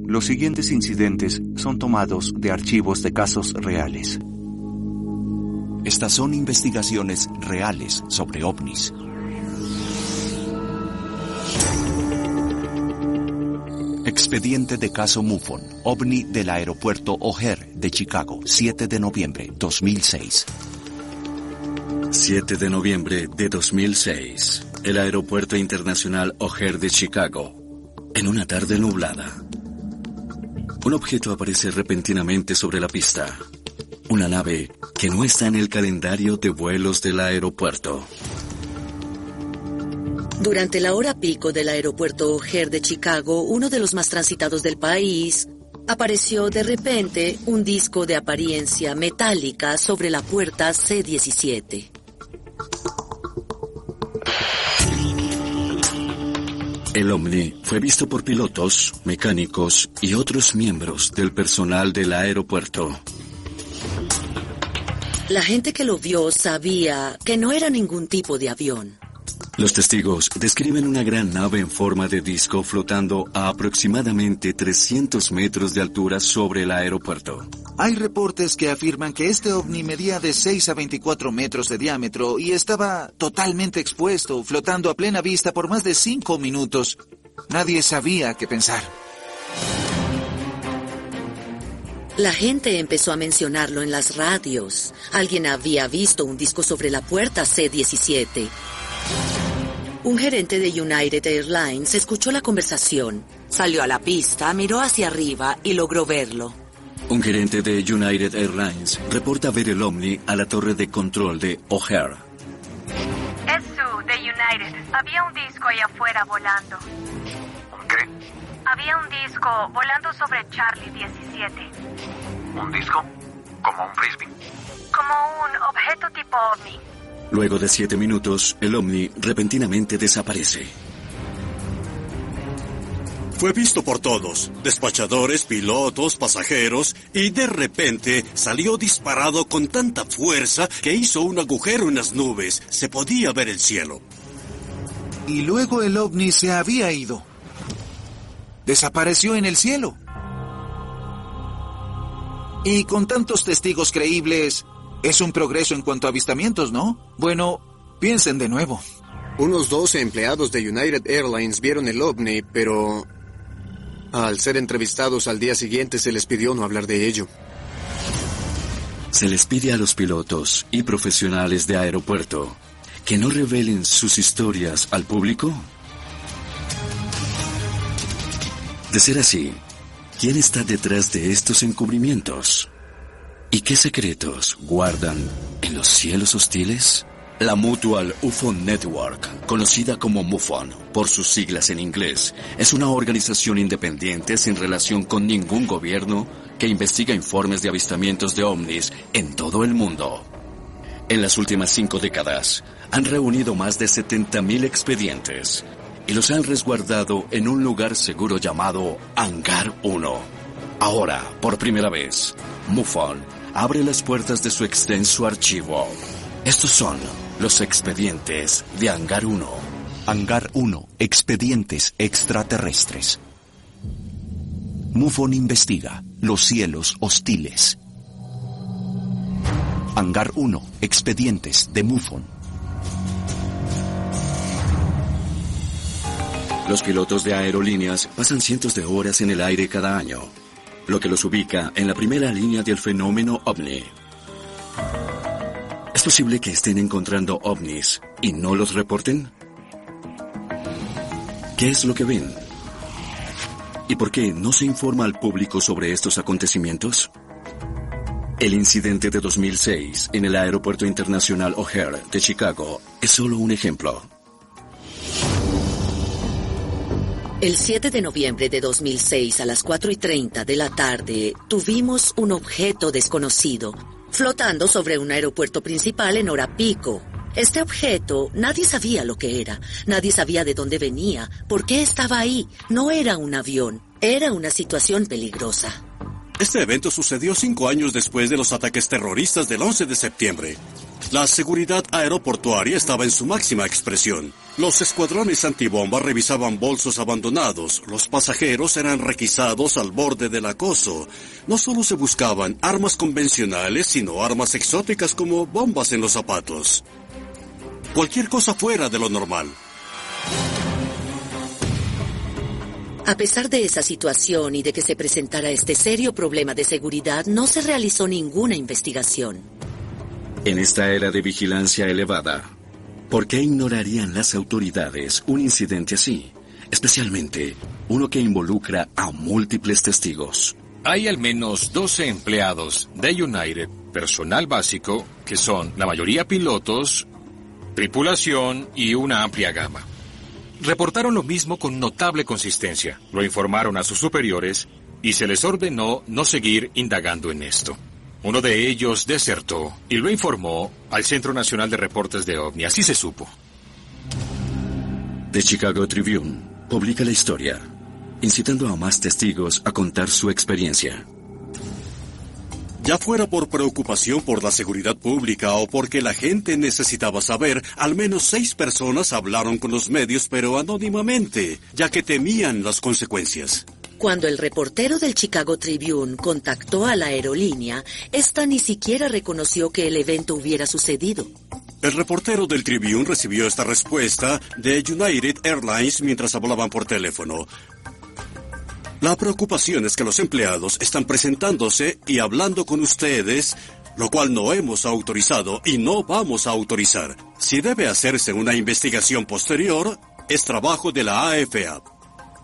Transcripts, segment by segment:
Los siguientes incidentes son tomados de archivos de casos reales. Estas son investigaciones reales sobre ovnis. Expediente de caso MUFON, ovni del aeropuerto O'Hare de Chicago, 7 de noviembre 2006. 7 de noviembre de 2006. El aeropuerto internacional O'Hare de Chicago. En una tarde nublada. Un objeto aparece repentinamente sobre la pista. Una nave que no está en el calendario de vuelos del aeropuerto. Durante la hora pico del aeropuerto O'Hare de Chicago, uno de los más transitados del país, apareció de repente un disco de apariencia metálica sobre la puerta C-17. El ovni fue visto por pilotos, mecánicos y otros miembros del personal del aeropuerto. La gente que lo vio sabía que no era ningún tipo de avión. Los testigos describen una gran nave en forma de disco flotando a aproximadamente 300 metros de altura sobre el aeropuerto. Hay reportes que afirman que este ovni medía de 6 a 24 metros de diámetro y estaba totalmente expuesto, flotando a plena vista por más de 5 minutos. Nadie sabía qué pensar. La gente empezó a mencionarlo en las radios. Alguien había visto un disco sobre la puerta C-17. Un gerente de United Airlines escuchó la conversación, salió a la pista, miró hacia arriba y logró verlo. Un gerente de United Airlines reporta ver el ovni a la torre de control de O'Hare. Es Sue, de United. Había un disco allá afuera volando. ¿Qué? Había un disco volando sobre Charlie 17. ¿Un disco? ¿Como un frisbee? Como un objeto tipo ovni. Luego de 7 minutos, el ovni repentinamente desaparece. Fue visto por todos, despachadores, pilotos, pasajeros, y de repente salió disparado con tanta fuerza que hizo un agujero en las nubes. Se podía ver el cielo. Y luego el ovni se había ido. Desapareció en el cielo. Y con tantos testigos creíbles, es un progreso en cuanto a avistamientos, ¿no? Bueno, piensen de nuevo. Unos 12 empleados de United Airlines vieron el ovni, pero al ser entrevistados al día siguiente se les pidió no hablar de ello. Se les pide a los pilotos y profesionales de aeropuerto que no revelen sus historias al público. De ser así, ¿quién está detrás de estos encubrimientos? ¿Y qué secretos guardan en los cielos hostiles? La Mutual UFO Network, conocida como MUFON por sus siglas en inglés, es una organización independiente sin relación con ningún gobierno que investiga informes de avistamientos de ovnis en todo el mundo. En las últimas 5 décadas, han reunido más de 70,000 expedientes y los han resguardado en un lugar seguro llamado Hangar 1. Ahora, por primera vez, MUFON abre las puertas de su extenso archivo. Estos son los expedientes de Hangar 1. Hangar 1. Expedientes extraterrestres. MUFON investiga los cielos hostiles. Hangar 1. Expedientes de MUFON. Los pilotos de aerolíneas pasan cientos de horas en el aire cada año, lo que los ubica en la primera línea del fenómeno ovni. ¿Es posible que estén encontrando ovnis y no los reporten? ¿Qué es lo que ven? ¿Y por qué no se informa al público sobre estos acontecimientos? El incidente de 2006 en el Aeropuerto Internacional O'Hare de Chicago es solo un ejemplo. El 7 de noviembre de 2006 a las 4:30 de la tarde, tuvimos un objeto desconocido flotando sobre un aeropuerto principal en hora pico. Este objeto, nadie sabía lo que era, nadie sabía de dónde venía, por qué estaba ahí. No era un avión, era una situación peligrosa. Este evento sucedió 5 años después de los ataques terroristas del 11 de septiembre. La seguridad aeroportuaria estaba en su máxima expresión. Los escuadrones antibomba revisaban bolsos abandonados. Los pasajeros eran requisados al borde del acoso. No solo se buscaban armas convencionales, sino armas exóticas como bombas en los zapatos. Cualquier cosa fuera de lo normal. A pesar de esa situación y de que se presentara este serio problema de seguridad, no se realizó ninguna investigación. En esta era de vigilancia elevada, ¿por qué ignorarían las autoridades un incidente así? Especialmente uno que involucra a múltiples testigos. Hay al menos 12 empleados de United, personal básico, que son la mayoría pilotos, tripulación y una amplia gama. Reportaron lo mismo con notable consistencia, lo informaron a sus superiores y se les ordenó no seguir indagando en esto. Uno de ellos desertó y lo informó al Centro Nacional de Reportes de OVNI, así se supo. The Chicago Tribune publica la historia, incitando a más testigos a contar su experiencia. Ya fuera por preocupación por la seguridad pública o porque la gente necesitaba saber, al menos 6 personas hablaron con los medios, pero anónimamente, ya que temían las consecuencias. Cuando el reportero del Chicago Tribune contactó a la aerolínea, esta ni siquiera reconoció que el evento hubiera sucedido. El reportero del Tribune recibió esta respuesta de United Airlines mientras hablaban por teléfono. La preocupación es que los empleados están presentándose y hablando con ustedes, lo cual no hemos autorizado y no vamos a autorizar. Si debe hacerse una investigación posterior, es trabajo de la AFA.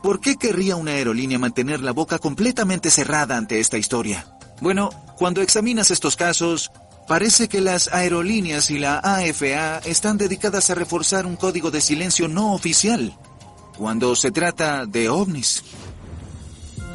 ¿Por qué querría una aerolínea mantener la boca completamente cerrada ante esta historia? Bueno, cuando examinas estos casos, parece que las aerolíneas y la AFA están dedicadas a reforzar un código de silencio no oficial cuando se trata de ovnis.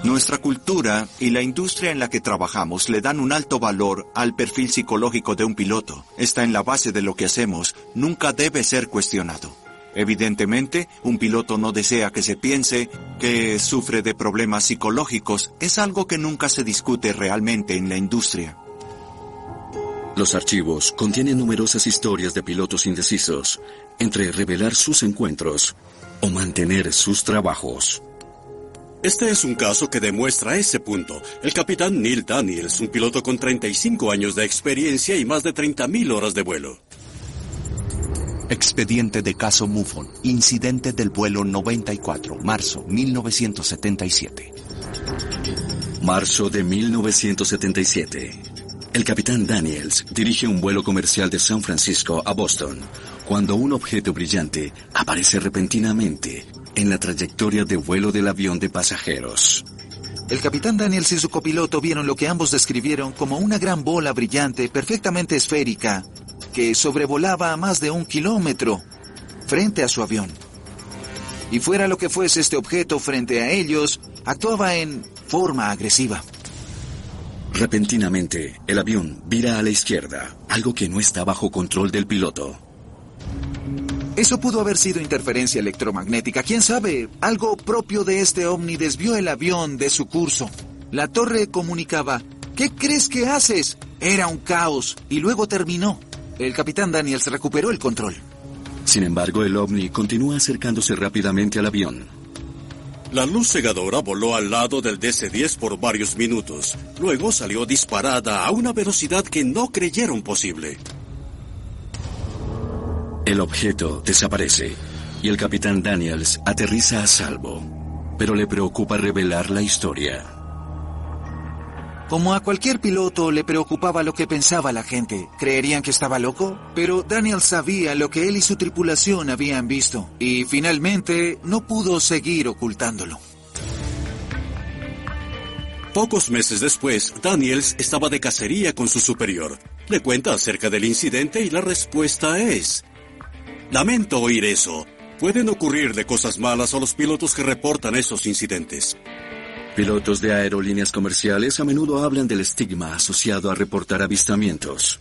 Nuestra cultura y la industria en la que trabajamos le dan un alto valor al perfil psicológico de un piloto. Está en la base de lo que hacemos, nunca debe ser cuestionado. Evidentemente, un piloto no desea que se piense que sufre de problemas psicológicos. Es algo que nunca se discute realmente en la industria. Los archivos contienen numerosas historias de pilotos indecisos entre revelar sus encuentros o mantener sus trabajos. Este es un caso que demuestra ese punto. El capitán Neil Daniels, un piloto con 35 años de experiencia y más de 30,000 horas de vuelo. Expediente de caso MUFON. Incidente del vuelo 94, marzo 1977. Marzo de 1977. El capitán Daniels dirige un vuelo comercial de San Francisco a Boston, cuando un objeto brillante aparece repentinamente en la trayectoria de vuelo del avión de pasajeros. El capitán Daniels y su copiloto vieron lo que ambos describieron como una gran bola brillante perfectamente esférica que sobrevolaba a más de 1 kilómetro frente a su avión. Y fuera lo que fuese este objeto frente a ellos, actuaba en forma agresiva. Repentinamente, el avión vira a la izquierda, algo que no está bajo control del piloto. Eso pudo haber sido interferencia electromagnética. ¿Quién sabe? Algo propio de este ovni desvió el avión de su curso. La torre comunicaba: ¿qué crees que haces? Era un caos y luego terminó. El capitán Daniels recuperó el control. Sin embargo, el ovni continúa acercándose rápidamente al avión. La luz cegadora voló al lado del DC-10 por varios minutos. Luego salió disparada a una velocidad que no creyeron posible. El objeto desaparece y el capitán Daniels aterriza a salvo, pero le preocupa revelar la historia. Como a cualquier piloto le preocupaba lo que pensaba la gente. ¿Creerían que estaba loco? Pero Daniels sabía lo que él y su tripulación habían visto y finalmente no pudo seguir ocultándolo. Pocos meses después, Daniels estaba de cacería con su superior. Le cuenta acerca del incidente y la respuesta es: lamento oír eso. Pueden ocurrirle cosas malas a los pilotos que reportan esos incidentes. Pilotos de aerolíneas comerciales a menudo hablan del estigma asociado a reportar avistamientos.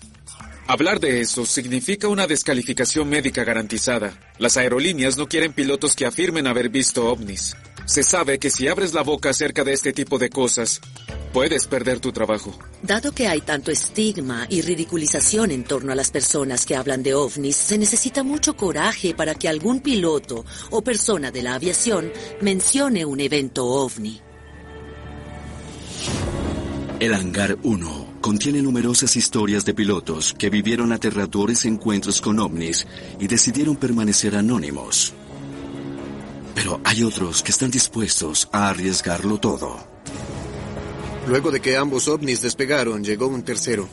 Hablar de eso significa una descalificación médica garantizada. Las aerolíneas no quieren pilotos que afirmen haber visto ovnis. Se sabe que si abres la boca acerca de este tipo de cosas, puedes perder tu trabajo. Dado que hay tanto estigma y ridiculización en torno a las personas que hablan de ovnis, se necesita mucho coraje para que algún piloto o persona de la aviación mencione un evento ovni. El Hangar 1 contiene numerosas historias de pilotos que vivieron aterradores encuentros con ovnis y decidieron permanecer anónimos. Pero hay otros que están dispuestos a arriesgarlo todo. Luego de que ambos ovnis despegaron, llegó un tercero.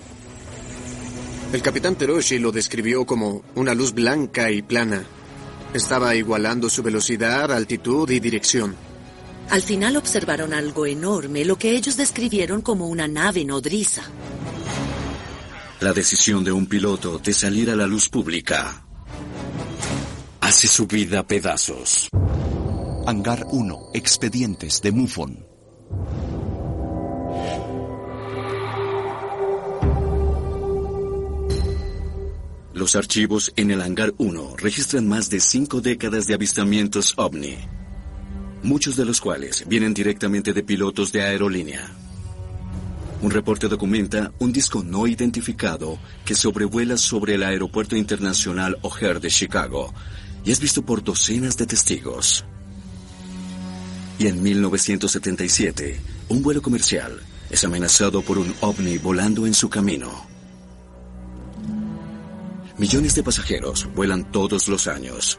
El capitán Teroshi lo describió como una luz blanca y plana. Estaba igualando su velocidad, altitud y dirección. Al final observaron algo enorme, lo que ellos describieron como una nave nodriza. La decisión de un piloto de salir a la luz pública hace su vida a pedazos. Hangar 1. Expedientes de MUFON. Los archivos en el Hangar 1 registran más de 5 décadas de avistamientos ovni, muchos de los cuales vienen directamente de pilotos de aerolínea. Un reporte documenta un disco no identificado que sobrevuela sobre el Aeropuerto Internacional O'Hare de Chicago y es visto por docenas de testigos. Y en 1977, un vuelo comercial es amenazado por un ovni volando en su camino. Millones de pasajeros vuelan todos los años.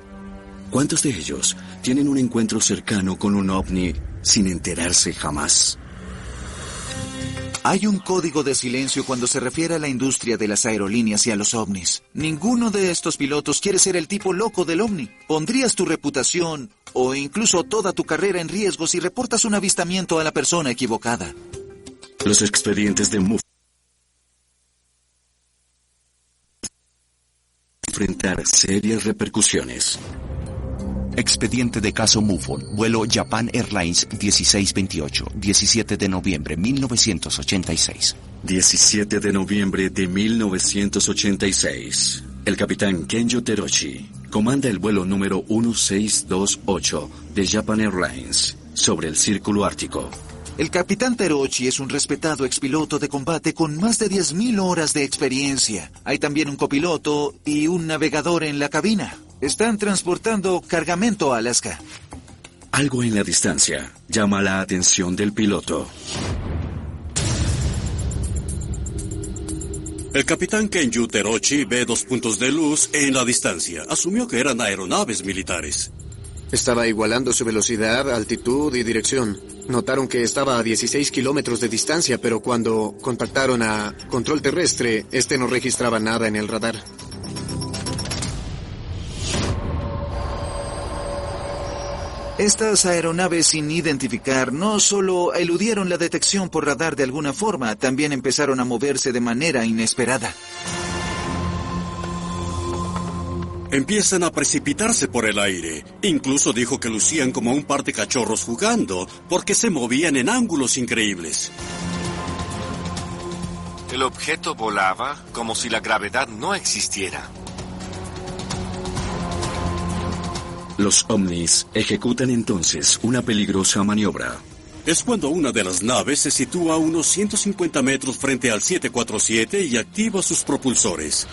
¿Cuántos de ellos tienen un encuentro cercano con un ovni sin enterarse jamás? Hay un código de silencio cuando se refiere a la industria de las aerolíneas y a los ovnis. Ninguno de estos pilotos quiere ser el tipo loco del ovni. Pondrías tu reputación o incluso toda tu carrera en riesgo si reportas un avistamiento a la persona equivocada. Los expedientes de MUFON enfrentar serias repercusiones. Expediente de caso MUFON, vuelo Japan Airlines 1628, 17 de noviembre 1986. 17 de noviembre de 1986. El capitán Kenjo Teroshi comanda el vuelo número 1628 de Japan Airlines sobre el Círculo Ártico. El capitán Teroshi es un respetado expiloto de combate con más de 10.000 horas de experiencia. Hay también un copiloto y un navegador en la cabina. Están transportando cargamento a Alaska. Algo en la distancia llama la atención del piloto. El capitán Kenju Teroshi ve 2 puntos de luz en la distancia. Asumió que eran aeronaves militares. Estaba igualando su velocidad, altitud y dirección. Notaron que estaba a 16 kilómetros de distancia, pero cuando contactaron a control terrestre, este no registraba nada en el radar. Estas aeronaves sin identificar no solo eludieron la detección por radar de alguna forma, también empezaron a moverse de manera inesperada. Empiezan a precipitarse por el aire. Incluso dijo que lucían como un par de cachorros jugando, porque se movían en ángulos increíbles. El objeto volaba como si la gravedad no existiera. Los ovnis ejecutan entonces una peligrosa maniobra. Es cuando una de las naves se sitúa a unos 150 metros frente al 747 y activa sus propulsores.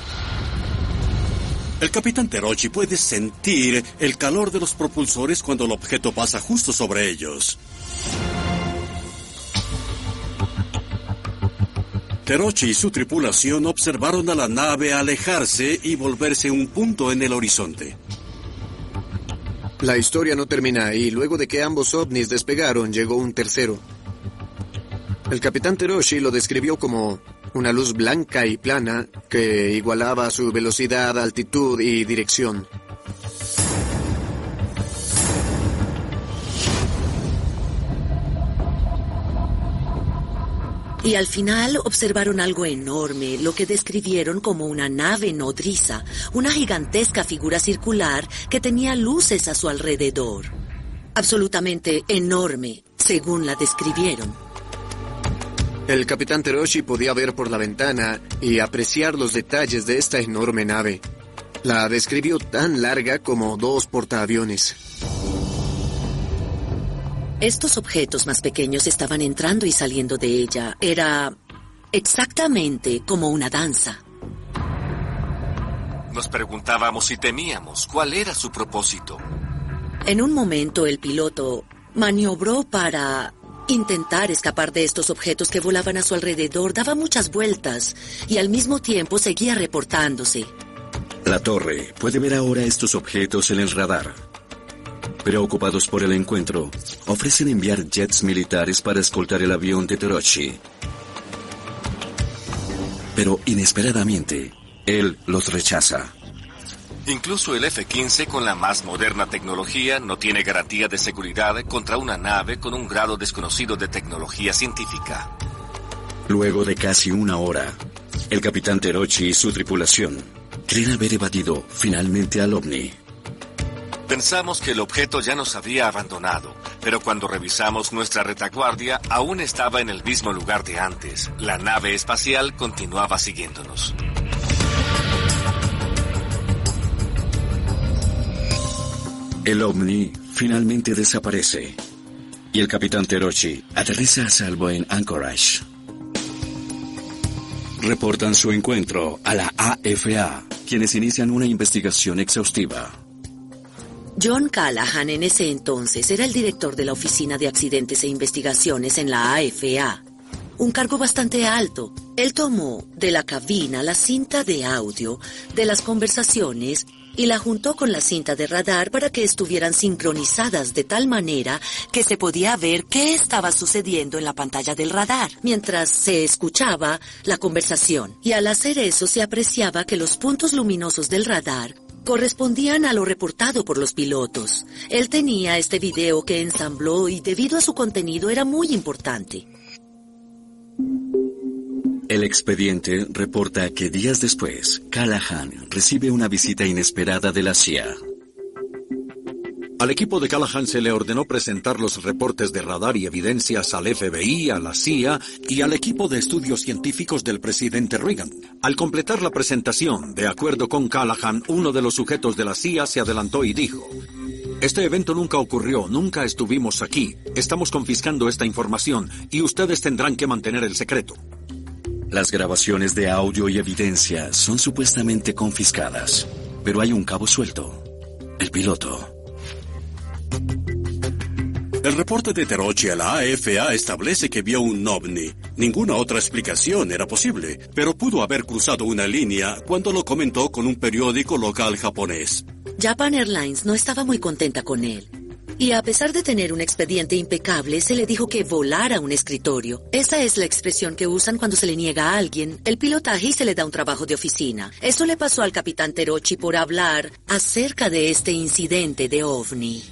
El capitán Teroshi puede sentir el calor de los propulsores cuando el objeto pasa justo sobre ellos. Teroshi y su tripulación observaron a la nave alejarse y volverse un punto en el horizonte. La historia no termina ahí. Luego de que ambos ovnis despegaron, llegó un tercero. El capitán Teroshi lo describió como una luz blanca y plana que igualaba su velocidad, altitud y dirección. Y al final observaron algo enorme, lo que describieron como una nave nodriza, una gigantesca figura circular que tenía luces a su alrededor. Absolutamente enorme, según la describieron. El capitán Teroshi podía ver por la ventana y apreciar los detalles de esta enorme nave. La describió tan larga como 2 portaaviones. Estos objetos más pequeños estaban entrando y saliendo de ella. Era exactamente como una danza. Nos preguntábamos y temíamos cuál era su propósito. En un momento el piloto maniobró para intentar escapar de estos objetos que volaban a su alrededor. Daba muchas vueltas y al mismo tiempo seguía reportándose. La torre puede ver ahora estos objetos en el radar. Preocupados por el encuentro, ofrecen enviar jets militares para escoltar el avión de Teroshi. Pero inesperadamente, él los rechaza. Incluso el F-15 con la más moderna tecnología no tiene garantía de seguridad contra una nave con un grado desconocido de tecnología científica. Luego de casi una hora, el capitán Teroshi y su tripulación creen haber evadido finalmente al ovni. Pensamos que el objeto ya nos había abandonado, pero cuando revisamos nuestra retaguardia, aún estaba en el mismo lugar de antes. La nave espacial continuaba siguiéndonos. El ovni finalmente desaparece y el capitán Teroshi aterriza a salvo en Anchorage. Reportan su encuentro a la AFA, quienes inician una investigación exhaustiva. John Callahan en ese entonces era el director de la Oficina de Accidentes e Investigaciones en la AFA. Un cargo bastante alto. Él tomó de la cabina la cinta de audio de las conversaciones y la juntó con la cinta de radar para que estuvieran sincronizadas de tal manera que se podía ver qué estaba sucediendo en la pantalla del radar mientras se escuchaba la conversación. Y al hacer eso se apreciaba que los puntos luminosos del radar correspondían a lo reportado por los pilotos. Él tenía este video que ensambló y debido a su contenido era muy importante. El expediente reporta que días después, Callahan recibe una visita inesperada de la CIA. Al equipo de Callahan se le ordenó presentar los reportes de radar y evidencias al FBI, a la CIA y al equipo de estudios científicos del presidente Reagan. Al completar la presentación, de acuerdo con Callahan, uno de los sujetos de la CIA se adelantó y dijo: "Este evento nunca ocurrió, nunca estuvimos aquí. Estamos confiscando esta información y ustedes tendrán que mantener el secreto". Las grabaciones de audio y evidencia son supuestamente confiscadas, pero hay un cabo suelto: el piloto. El reporte de Teroshi a la AFA establece que vio un ovni. Ninguna otra explicación era posible, pero pudo haber cruzado una línea cuando lo comentó con un periódico local japonés. Japan Airlines no estaba muy contenta con él. Y a pesar de tener un expediente impecable, se le dijo que volara un escritorio. Esa es la expresión que usan cuando se le niega a alguien el pilotaje y se le da un trabajo de oficina. Eso le pasó al capitán Teroshi por hablar acerca de este incidente de ovni.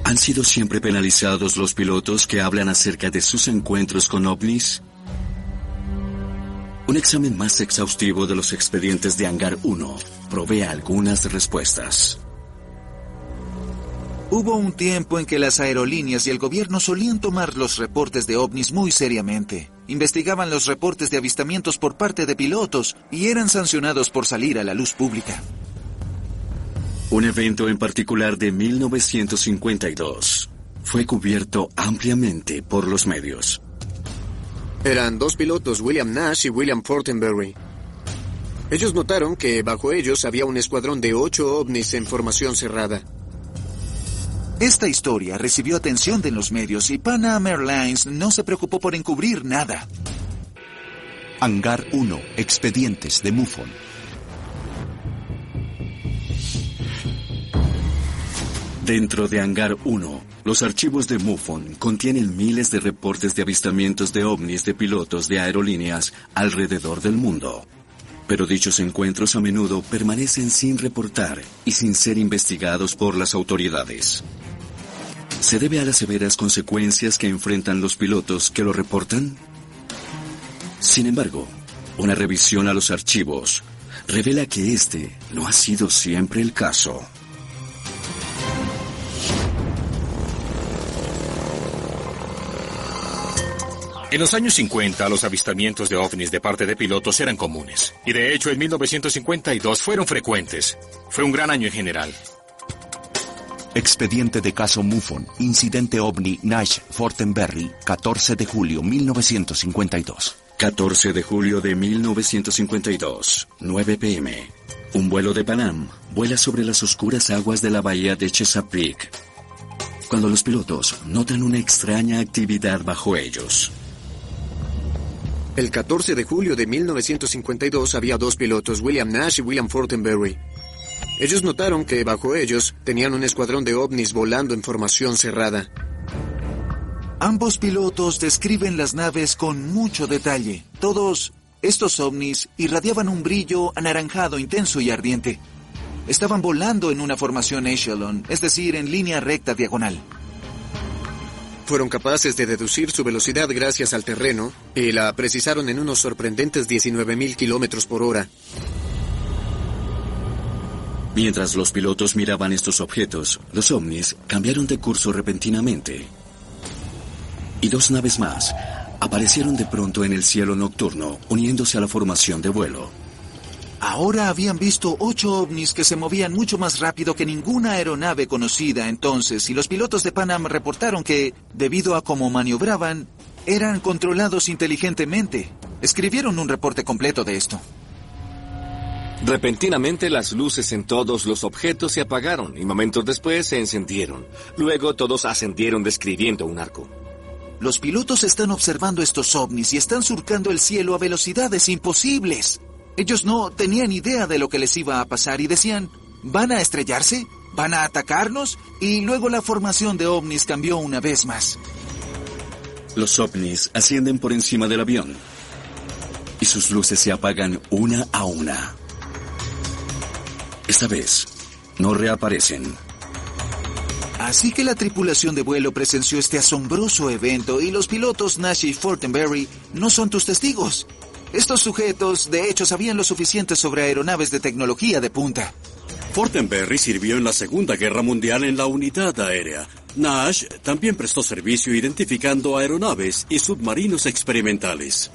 ¿Han sido siempre penalizados los pilotos que hablan acerca de sus encuentros con ovnis? Un examen más exhaustivo de los expedientes de Hangar 1 provee algunas respuestas. Hubo un tiempo en que las aerolíneas y el gobierno solían tomar los reportes de ovnis muy seriamente. Investigaban los reportes de avistamientos por parte de pilotos y eran sancionados por salir a la luz pública. Un evento en particular de 1952 fue cubierto ampliamente por los medios. Eran dos pilotos, William Nash y William Fortenberry. Ellos notaron que bajo ellos había un escuadrón de 8 ovnis en formación cerrada. Esta historia recibió atención de los medios y Pan Am Airlines no se preocupó por encubrir nada. Hangar 1, expedientes de MUFON. Dentro de Hangar 1, los archivos de MUFON contienen miles de reportes de avistamientos de ovnis de pilotos de aerolíneas alrededor del mundo. Pero dichos encuentros a menudo permanecen sin reportar y sin ser investigados por las autoridades. ¿Se debe a las severas consecuencias que enfrentan los pilotos que lo reportan? Sin embargo, una revisión a los archivos revela que este no ha sido siempre el caso. En los años 50, los avistamientos de ovnis de parte de pilotos eran comunes. Y de hecho, en 1952 fueron frecuentes. Fue un gran año en general. Expediente de caso MUFON, incidente ovni Nash Fortenberry, 14 de julio 1952. 14 de julio de 1952, 9 p.m. Un vuelo de Pan Am vuela sobre las oscuras aguas de la bahía de Chesapeake, cuando los pilotos notan una extraña actividad bajo ellos. El 14 de julio de 1952 había dos pilotos, William Nash y William Fortenberry. Ellos notaron que bajo ellos tenían un escuadrón de ovnis volando en formación cerrada. Ambos pilotos describen las naves con mucho detalle. Todos estos ovnis irradiaban un brillo anaranjado intenso y ardiente. Estaban volando en una formación echelon, es decir, en línea recta diagonal. Fueron capaces de deducir su velocidad gracias al terreno y la precisaron en unos sorprendentes 19,000 kilómetros por hora. Mientras los pilotos miraban estos objetos, los ovnis cambiaron de curso repentinamente. Y dos naves más aparecieron de pronto en el cielo nocturno, uniéndose a la formación de vuelo. Ahora habían visto 8 ovnis que se movían mucho más rápido que ninguna aeronave conocida entonces, y los pilotos de Pan Am reportaron que, debido a cómo maniobraban, eran controlados inteligentemente. Escribieron un reporte completo de esto. Repentinamente las luces en todos los objetos se apagaron y momentos después se encendieron. Luego todos ascendieron describiendo un arco. Los pilotos están observando estos ovnis y están surcando el cielo a velocidades imposibles. Ellos no tenían idea de lo que les iba a pasar y decían, ¿van a estrellarse? ¿Van a atacarnos? Y luego la formación de ovnis cambió una vez más. Los ovnis ascienden por encima del avión y sus luces se apagan una a una. Esta vez, no reaparecen. Así que la tripulación de vuelo presenció este asombroso evento y los pilotos Nash y Fortenberry no son tus testigos. Estos sujetos, de hecho, sabían lo suficiente sobre aeronaves de tecnología de punta. Fortenberry sirvió en la Segunda Guerra Mundial en la unidad aérea. Nash también prestó servicio identificando aeronaves y submarinos experimentales.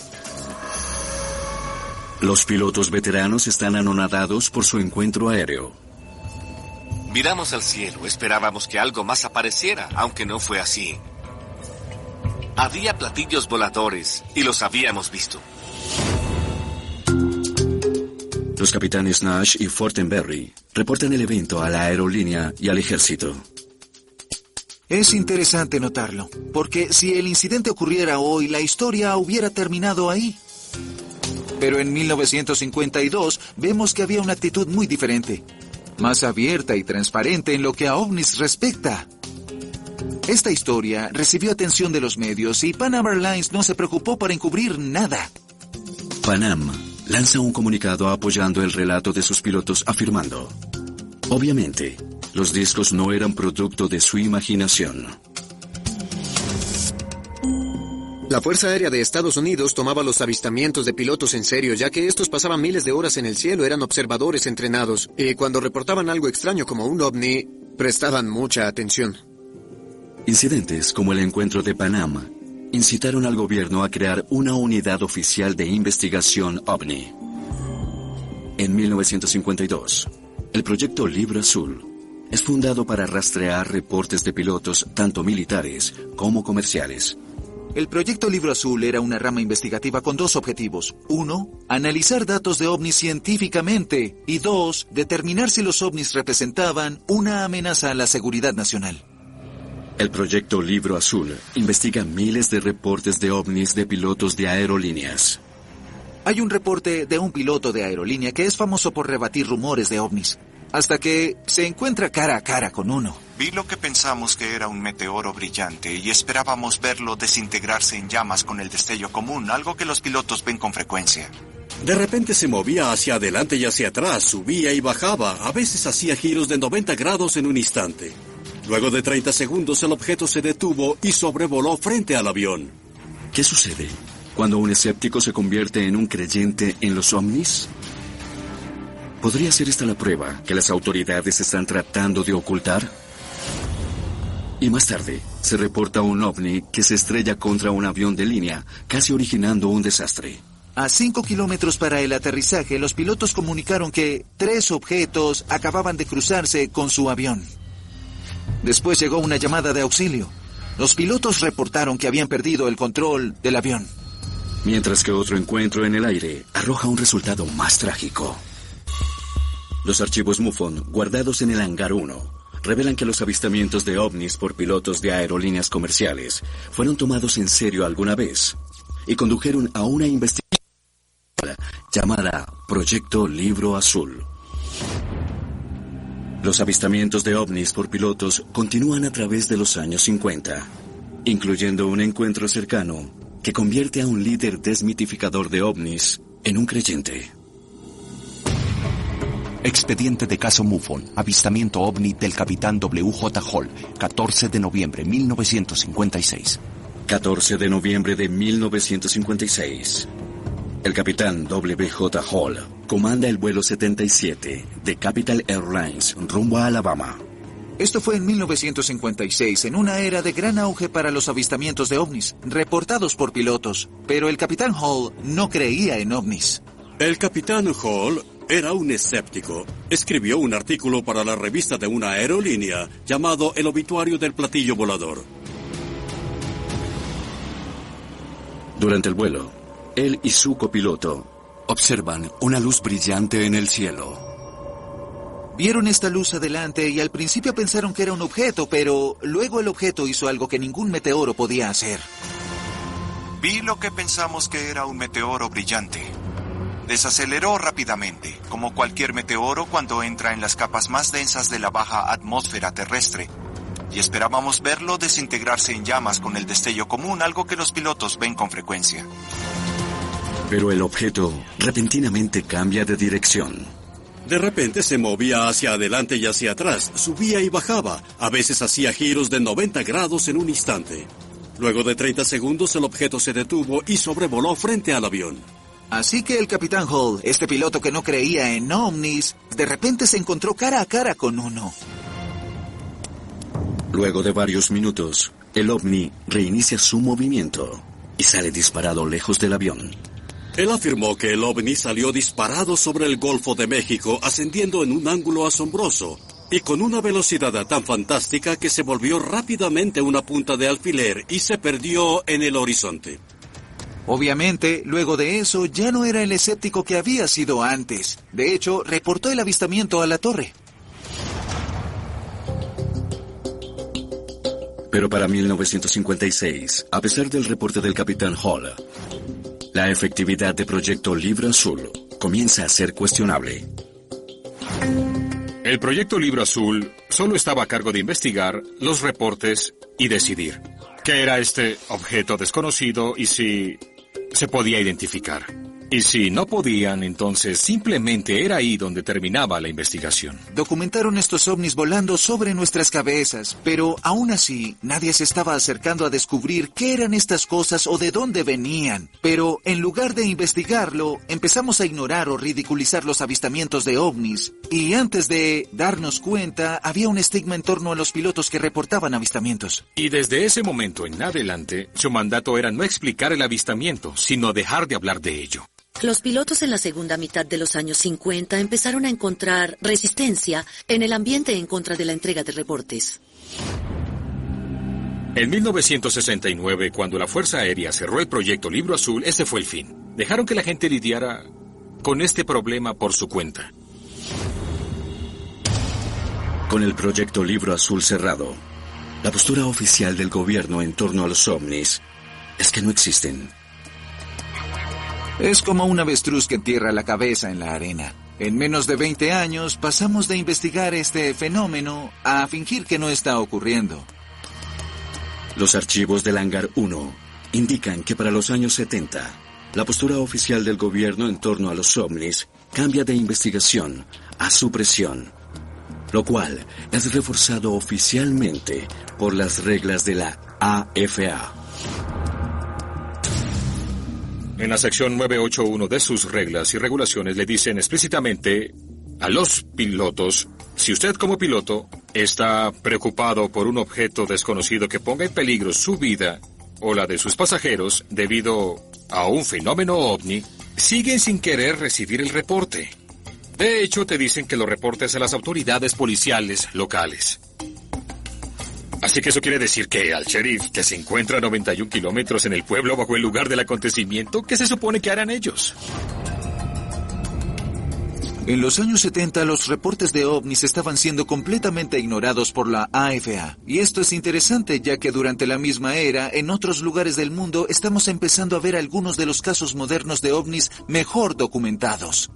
Los pilotos veteranos están anonadados por su encuentro aéreo. Miramos al cielo, esperábamos que algo más apareciera, aunque no fue así. Había platillos voladores y los habíamos visto. Los capitanes Nash y Fortenberry reportan el evento a la aerolínea y al ejército. Es interesante notarlo, porque si el incidente ocurriera hoy, la historia hubiera terminado ahí. Pero en 1952 vemos que había una actitud muy diferente, más abierta y transparente en lo que a ovnis respecta. Esta historia recibió atención de los medios y Pan Am Airlines no se preocupó por encubrir nada. Pan Am lanza un comunicado apoyando el relato de sus pilotos afirmando: obviamente, los discos no eran producto de su imaginación. La Fuerza Aérea de Estados Unidos tomaba los avistamientos de pilotos en serio, ya que estos pasaban miles de horas en el cielo, eran observadores entrenados, y cuando reportaban algo extraño como un ovni, prestaban mucha atención. Incidentes como el encuentro de Pan Am incitaron al gobierno a crear una unidad oficial de investigación ovni. En 1952, el proyecto Libro Azul es fundado para rastrear reportes de pilotos tanto militares como comerciales. El proyecto Libro Azul era una rama investigativa con 2 objetivos. 1, analizar datos de ovnis científicamente. Y 2, determinar si los ovnis representaban una amenaza a la seguridad nacional. El proyecto Libro Azul investiga miles de reportes de ovnis de pilotos de aerolíneas. Hay un reporte de un piloto de aerolínea que es famoso por rebatir rumores de ovnis, hasta que se encuentra cara a cara con uno. Vi lo que pensamos que era un meteoro brillante y esperábamos verlo desintegrarse en llamas con el destello común, algo que los pilotos ven con frecuencia. De repente se movía hacia adelante y hacia atrás, subía y bajaba, a veces hacía giros de 90 grados en un instante. Luego de 30 segundos el objeto se detuvo y sobrevoló frente al avión. ¿Qué sucede cuando un escéptico se convierte en un creyente en los ovnis? ¿Podría ser esta la prueba que las autoridades están tratando de ocultar? Y más tarde, se reporta un ovni que se estrella contra un avión de línea, casi originando un desastre. A 5 kilómetros para el aterrizaje, los pilotos comunicaron que 3 objetos acababan de cruzarse con su avión. Después llegó una llamada de auxilio. Los pilotos reportaron que habían perdido el control del avión. Mientras que otro encuentro en el aire arroja un resultado más trágico. Los archivos MUFON, guardados en el hangar 1, revelan que los avistamientos de ovnis por pilotos de aerolíneas comerciales fueron tomados en serio alguna vez y condujeron a una investigación llamada Proyecto Libro Azul. Los avistamientos de ovnis por pilotos continúan a través de los años 50, incluyendo un encuentro cercano que convierte a un líder desmitificador de ovnis en un creyente. Expediente de caso MUFON, avistamiento ovni del capitán W.J. Hall, 14 de noviembre de 1956. 14 de noviembre de 1956. El capitán W.J. Hall comanda el vuelo 77 de Capital Airlines rumbo a Alabama. Esto fue en 1956, en una era de gran auge para los avistamientos de ovnis, reportados por pilotos, pero el capitán Hall no creía en ovnis. El capitán Hall era un escéptico. Escribió un artículo para la revista de una aerolínea llamado El obituario del platillo volador. Durante el vuelo, él y su copiloto observan una luz brillante en el cielo. Vieron esta luz adelante y al principio pensaron que era un objeto, pero luego el objeto hizo algo que ningún meteoro podía hacer. Vi lo que pensamos que era un meteoro brillante. Desaceleró rápidamente, como cualquier meteoro cuando entra en las capas más densas de la baja atmósfera terrestre, y esperábamos verlo desintegrarse en llamas con el destello común, algo que los pilotos ven con frecuencia. Pero el objeto repentinamente cambia de dirección. De repente se movía hacia adelante y hacia atrás, subía y bajaba, a veces hacía giros de 90 grados en un instante. Luego de 30 segundos el objeto se detuvo y sobrevoló frente al avión. Así que el capitán Hall, este piloto que no creía en ovnis, de repente se encontró cara a cara con uno. Luego de varios minutos, el ovni reinicia su movimiento y sale disparado lejos del avión. Él afirmó que el ovni salió disparado sobre el Golfo de México, ascendiendo en un ángulo asombroso y con una velocidad tan fantástica que se volvió rápidamente una punta de alfiler y se perdió en el horizonte. Obviamente, luego de eso, ya no era el escéptico que había sido antes. De hecho, reportó el avistamiento a la torre. Pero para 1956, a pesar del reporte del capitán Hall, la efectividad de Proyecto Libro Azul comienza a ser cuestionable. El Proyecto Libro Azul solo estaba a cargo de investigar los reportes y decidir qué era este objeto desconocido y si se podía identificar. Y si no podían, entonces simplemente era ahí donde terminaba la investigación. Documentaron estos ovnis volando sobre nuestras cabezas, pero aún así nadie se estaba acercando a descubrir qué eran estas cosas o de dónde venían. Pero en lugar de investigarlo, empezamos a ignorar o ridiculizar los avistamientos de ovnis. Y antes de darnos cuenta, había un estigma en torno a los pilotos que reportaban avistamientos. Y desde ese momento en adelante, su mandato era no explicar el avistamiento, sino dejar de hablar de ello. Los pilotos en la segunda mitad de los años 50 empezaron a encontrar resistencia en el ambiente en contra de la entrega de reportes. En 1969, cuando la Fuerza Aérea cerró el Proyecto Libro Azul, ese fue el fin. Dejaron que la gente lidiara con este problema por su cuenta. Con el Proyecto Libro Azul cerrado, la postura oficial del gobierno en torno a los ovnis es que no existen. Es como un avestruz que entierra la cabeza en la arena. En menos de 20 años pasamos de investigar este fenómeno a fingir que no está ocurriendo. Los archivos del Hangar 1 indican que para los años 70, la postura oficial del gobierno en torno a los ovnis cambia de investigación a supresión, lo cual es reforzado oficialmente por las reglas de la AFA. En la sección 981 de sus reglas y regulaciones le dicen explícitamente a los pilotos, si usted como piloto está preocupado por un objeto desconocido que ponga en peligro su vida o la de sus pasajeros debido a un fenómeno ovni, siguen sin querer recibir el reporte. De hecho, te dicen que lo reportes a las autoridades policiales locales. Así que eso quiere decir que al sheriff, que se encuentra a 91 kilómetros en el pueblo bajo el lugar del acontecimiento, ¿qué se supone que harán ellos? En los años 70, los reportes de ovnis estaban siendo completamente ignorados por la AFA. Y esto es interesante, ya que durante la misma era, en otros lugares del mundo, estamos empezando a ver algunos de los casos modernos de ovnis mejor documentados.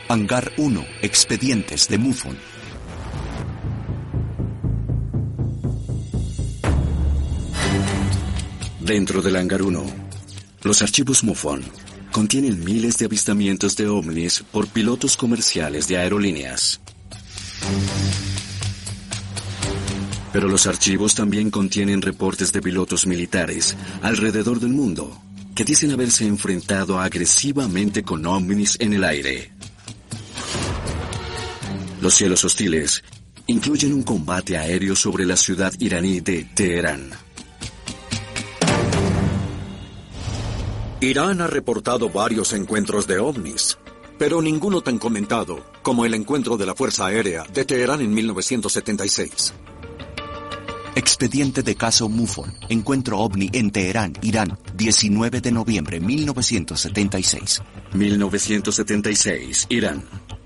Hangar 1. Expedientes de MUFON. Dentro del Hangar 1, los archivos MUFON contienen miles de avistamientos de ovnis por pilotos comerciales de aerolíneas. Pero los archivos también contienen reportes de pilotos militares alrededor del mundo que dicen haberse enfrentado agresivamente con ovnis en el aire. Los cielos hostiles incluyen un combate aéreo sobre la ciudad iraní de Teherán. Irán ha reportado varios encuentros de ovnis, pero ninguno tan comentado como el encuentro de la Fuerza Aérea de Teherán en 1976. Expediente de caso MUFON. Encuentro ovni en Teherán, Irán, 19 de noviembre 1976. 1976, Irán.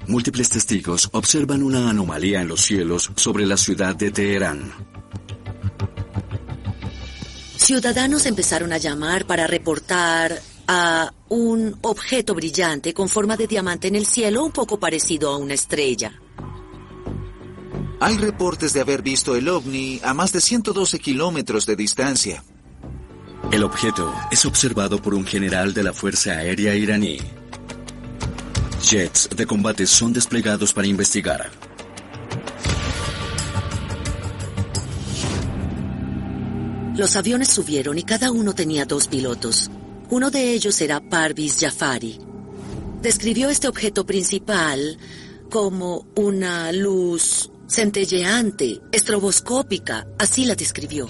Múltiples testigos observan una anomalía en los cielos sobre la ciudad de Teherán. Ciudadanos empezaron a llamar para reportar a un objeto brillante con forma de diamante en el cielo, un poco parecido a una estrella. Hay reportes de haber visto el ovni a más de 112 kilómetros de distancia. El objeto es observado por un general de la Fuerza Aérea iraní. Jets de combate son desplegados para investigar. Los aviones subieron y cada uno tenía 2 pilotos. Uno de ellos era Parviz Jafari. Describió este objeto principal como una luz centelleante, estroboscópica, así la describió.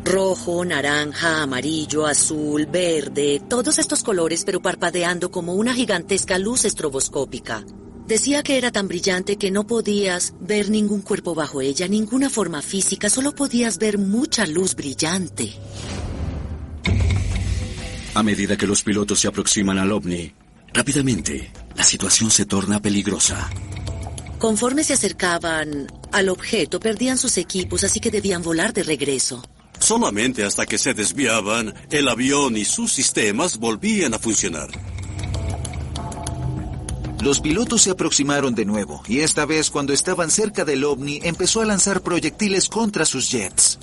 Rojo, naranja, amarillo, azul, verde, todos estos colores, pero parpadeando como una gigantesca luz estroboscópica. Decía que era tan brillante que no podías ver ningún cuerpo bajo ella, ninguna forma física, solo podías ver mucha luz brillante. A medida que los pilotos se aproximan al ovni, rápidamente la situación se torna peligrosa. Conforme se acercaban al objeto, perdían sus equipos, así que debían volar de regreso. Solamente hasta que se desviaban, el avión y sus sistemas volvían a funcionar. Los pilotos se aproximaron de nuevo, y esta vez cuando estaban cerca del ovni, empezó a lanzar proyectiles contra sus jets.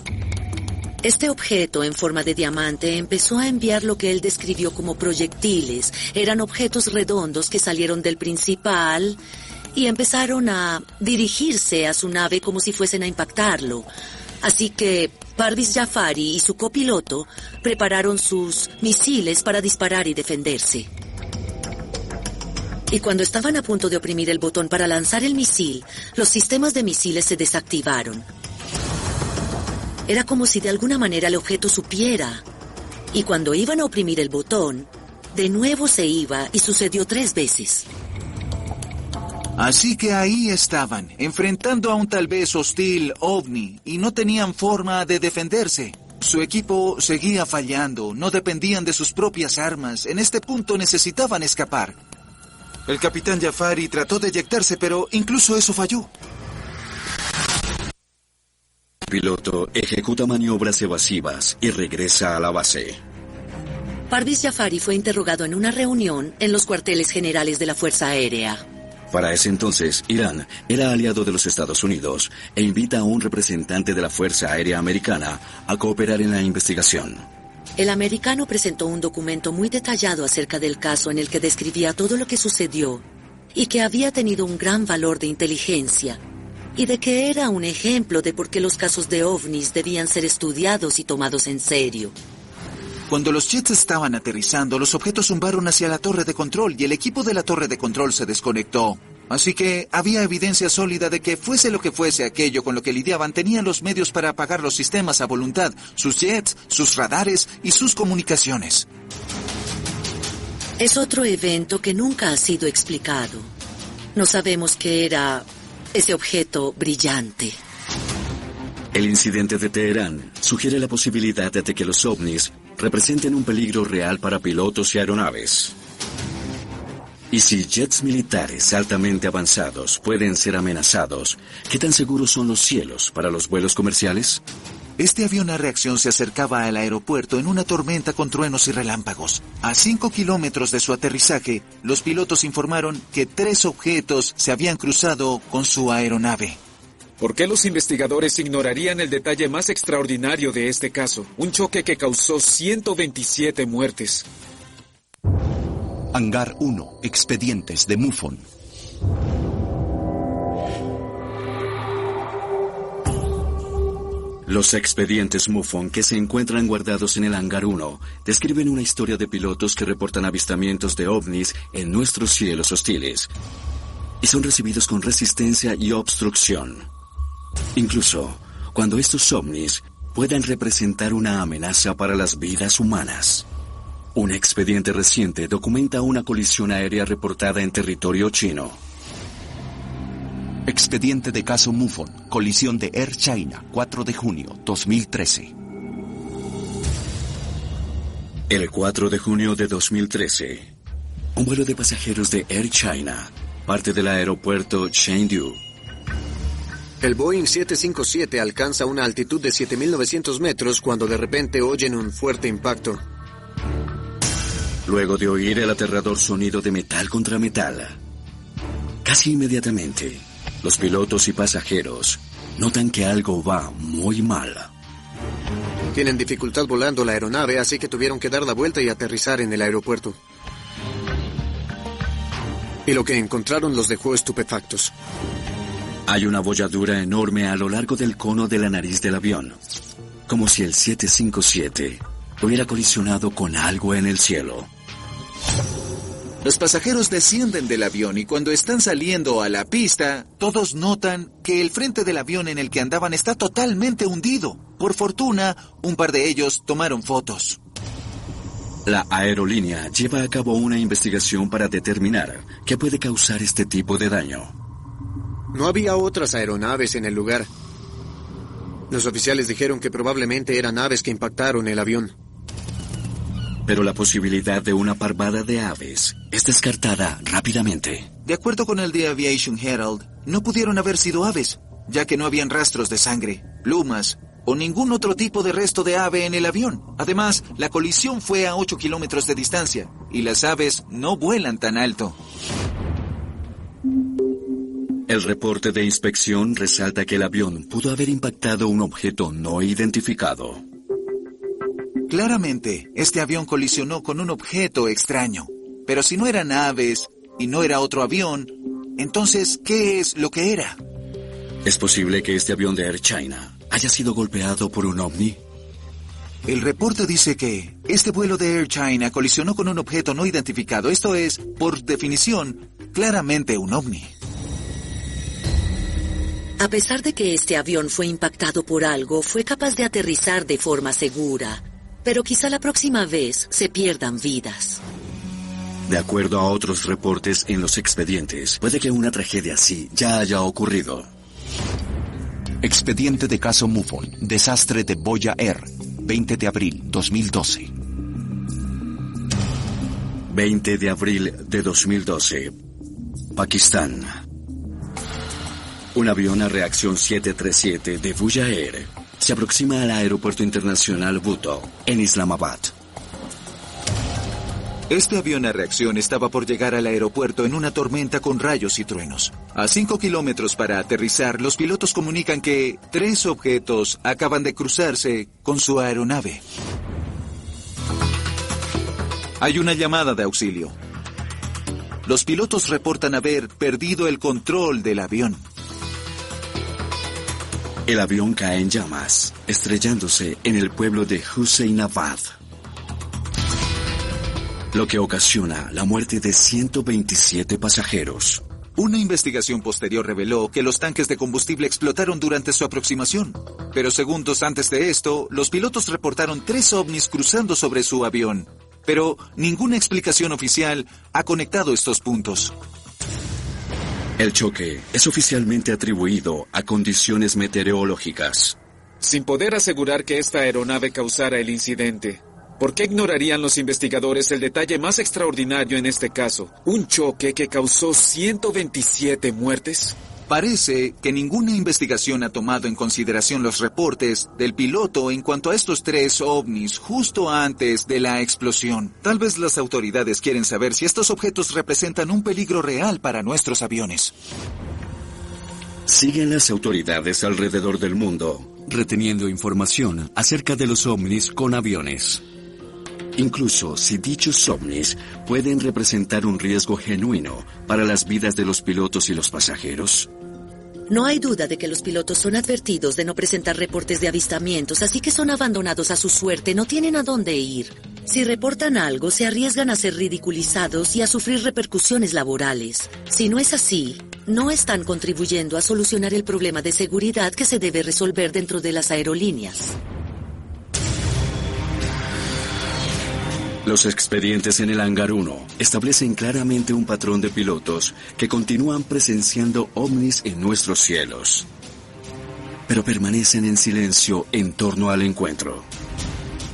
Este objeto en forma de diamante empezó a enviar lo que él describió como proyectiles. Eran objetos redondos que salieron del principal y empezaron a dirigirse a su nave como si fuesen a impactarlo. Así que Parviz Jafari y su copiloto prepararon sus misiles para disparar y defenderse. Y cuando estaban a punto de oprimir el botón para lanzar el misil, los sistemas de misiles se desactivaron. Era como si de alguna manera el objeto supiera. Y cuando iban a oprimir el botón, de nuevo se iba y sucedió 3 veces. Así que ahí estaban, enfrentando a un tal vez hostil ovni, y no tenían forma de defenderse. Su equipo seguía fallando, no dependían de sus propias armas. En este punto necesitaban escapar. El capitán Jafari trató de eyectarse, pero incluso eso falló. El piloto ejecuta maniobras evasivas y regresa a la base. Parviz Jafari fue interrogado en una reunión en los cuarteles generales de la Fuerza Aérea. Para ese entonces, Irán era aliado de los Estados Unidos e invita a un representante de la Fuerza Aérea Americana a cooperar en la investigación. El americano presentó un documento muy detallado acerca del caso en el que describía todo lo que sucedió y que había tenido un gran valor de inteligencia y de que era un ejemplo de por qué los casos de ovnis debían ser estudiados y tomados en serio. Cuando los jets estaban aterrizando, los objetos zumbaron hacia la torre de control y el equipo de la torre de control se desconectó. Así que había evidencia sólida de que fuese lo que fuese aquello con lo que lidiaban, tenían los medios para apagar los sistemas a voluntad, sus jets, sus radares y sus comunicaciones. Es otro evento que nunca ha sido explicado. No sabemos qué era ese objeto brillante. El incidente de Teherán sugiere la posibilidad de que los ovnis representen un peligro real para pilotos y aeronaves. Y si jets militares altamente avanzados pueden ser amenazados, ¿qué tan seguros son los cielos para los vuelos comerciales? Este avión a reacción se acercaba al aeropuerto en una tormenta con truenos y relámpagos. A 5 kilómetros de su aterrizaje, los pilotos informaron que 3 objetos se habían cruzado con su aeronave. ¿Por qué los investigadores ignorarían el detalle más extraordinario de este caso? Un choque que causó 127 muertes. Hangar 1. Expedientes de MUFON. Los expedientes MUFON que se encuentran guardados en el Hangar 1 describen una historia de pilotos que reportan avistamientos de ovnis en nuestros cielos hostiles y son recibidos con resistencia y obstrucción. Incluso cuando estos ovnis puedan representar una amenaza para las vidas humanas. Un expediente reciente documenta una colisión aérea reportada en territorio chino. Expediente de caso MUFON, colisión de Air China, 4 de junio 2013. El 4 de junio de 2013, un vuelo de pasajeros de Air China parte del aeropuerto Chengdu. El Boeing 757 alcanza una altitud de 7.900 metros cuando de repente oyen un fuerte impacto. Luego de oír el aterrador sonido de metal contra metal, casi inmediatamente, los pilotos y pasajeros notan que algo va muy mal. Tienen dificultad volando la aeronave, así que tuvieron que dar la vuelta y aterrizar en el aeropuerto. Y lo que encontraron los dejó estupefactos. Hay una bolladura enorme a lo largo del cono de la nariz del avión, como si el 757 hubiera colisionado con algo en el cielo. Los pasajeros descienden del avión y cuando están saliendo a la pista, todos notan que el frente del avión en el que andaban está totalmente hundido. Por fortuna, un par de ellos tomaron fotos. La aerolínea lleva a cabo una investigación para determinar qué puede causar este tipo de daño. No había otras aeronaves en el lugar. Los oficiales dijeron que probablemente eran aves que impactaron el avión. Pero la posibilidad de una parvada de aves es descartada rápidamente. De acuerdo con el The Aviation Herald, no pudieron haber sido aves, ya que no habían rastros de sangre, plumas o ningún otro tipo de resto de ave en el avión. Además, la colisión fue a 8 kilómetros de distancia y las aves no vuelan tan alto. El reporte de inspección resalta que el avión pudo haber impactado un objeto no identificado. Claramente, este avión colisionó con un objeto extraño. Pero si no eran aves y no era otro avión, entonces, ¿qué es lo que era? ¿Es posible que este avión de Air China haya sido golpeado por un ovni? El reporte dice que este vuelo de Air China colisionó con un objeto no identificado. Esto es, por definición, claramente un ovni. A pesar de que este avión fue impactado por algo, fue capaz de aterrizar de forma segura. Pero quizá la próxima vez se pierdan vidas. De acuerdo a otros reportes en los expedientes, puede que una tragedia así ya haya ocurrido. Expediente de caso MUFON, desastre de Boya Air, 20 de abril 2012. 20 de abril de 2012, Pakistán. Un avión a reacción 737 de Boya Air se aproxima al aeropuerto internacional Bhutto, en Islamabad. Este avión a reacción estaba por llegar al aeropuerto en una tormenta con rayos y truenos. A 5 kilómetros para aterrizar, los pilotos comunican que 3 objetos acaban de cruzarse con su aeronave. Hay una llamada de auxilio. Los pilotos reportan haber perdido el control del avión. El avión cae en llamas, estrellándose en el pueblo de Husainabad, lo que ocasiona la muerte de 127 pasajeros. Una investigación posterior reveló que los tanques de combustible explotaron durante su aproximación. Pero segundos antes de esto, los pilotos reportaron 3 ovnis cruzando sobre su avión. Pero ninguna explicación oficial ha conectado estos puntos. El choque es oficialmente atribuido a condiciones meteorológicas. Sin poder asegurar que esta aeronave causara el incidente, ¿por qué ignorarían los investigadores el detalle más extraordinario en este caso? ¿Un choque que causó 127 muertes? Parece que ninguna investigación ha tomado en consideración los reportes del piloto en cuanto a estos 3 ovnis justo antes de la explosión. Tal vez las autoridades quieren saber si estos objetos representan un peligro real para nuestros aviones. Siguen las autoridades alrededor del mundo reteniendo información acerca de los ovnis con aviones. Incluso si dichos ovnis pueden representar un riesgo genuino para las vidas de los pilotos y los pasajeros. No hay duda de que los pilotos son advertidos de no presentar reportes de avistamientos, así que son abandonados a su suerte, no tienen a dónde ir. Si reportan algo, se arriesgan a ser ridiculizados y a sufrir repercusiones laborales. Si no es así, no están contribuyendo a solucionar el problema de seguridad que se debe resolver dentro de las aerolíneas. Los expedientes en el Hangar 1 establecen claramente un patrón de pilotos que continúan presenciando ovnis en nuestros cielos, pero permanecen en silencio en torno al encuentro.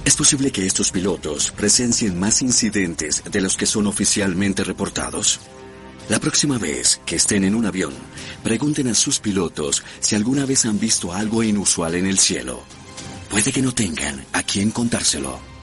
Es posible que estos pilotos presencien más incidentes de los que son oficialmente reportados. La próxima vez que estén en un avión, pregunten a sus pilotos si alguna vez han visto algo inusual en el cielo. Puede que no tengan a quién contárselo.